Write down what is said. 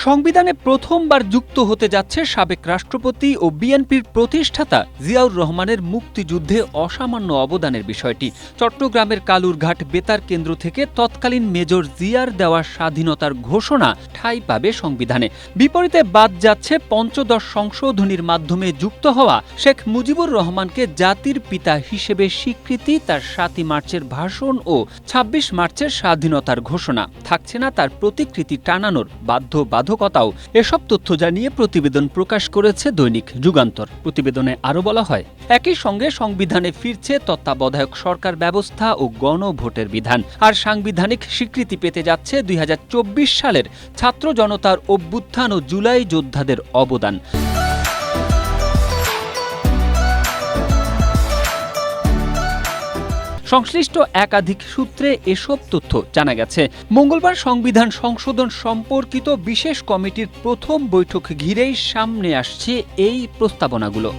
সংবিধানে প্রথমবার যুক্ত হতে যাচ্ছে সাবেক রাষ্ট্রপতি ও বিএনপির প্রতিষ্ঠাতা জিয়াউর রহমানের মুক্তিযুদ্ধে অসামান্য অবদানের বিষয়টি। চট্টগ্রামের কালুরঘাট বেতার কেন্দ্র থেকে তৎকালীন মেজর জিয়ার দেওয়া স্বাধীনতার ঘোষণা ঠাঁই পাবে সংবিধানে। বিপরীতে বাদ যাচ্ছে পঞ্চদশ সংশোধনীর মাধ্যমে যুক্ত হওয়া শেখ মুজিবুর রহমানকে জাতির পিতা হিসেবে স্বীকৃতি, তার ৭ই মার্চের ভাষণ ও ২৬ মার্চের স্বাধীনতার ঘোষণা। থাকছে না তার প্রতিকৃতি টানানোর বাধ্যবাধকতাও। এসব তথ্য জানিয়ে প্রতিবেদন প্রকাশ করেছে দৈনিক যুগান্তর। প্রতিবেদনে আরও বলা হয়, একই সঙ্গে সংবিধানে ফিরছে তত্ত্বাবধায়ক সরকার ব্যবস্থা ও গণভোটের বিধান। আর সাংবিধানিক স্বীকৃতি পেতে যাচ্ছে ২০২৪ সালের ছাত্র জনতার অভ্যুত্থান ও জুলাই যোদ্ধাদের অবদান। সংশ্লিষ্ট একাধিক সূত্রে এসব তথ্য জানা গেছে। মঙ্গলবার সংবিধান সংশোধন সম্পর্কিত বিশেষ কমিটির প্রথম বৈঠক ঘিরেই সামনে আসছে এই প্রস্তাবনাগুলো।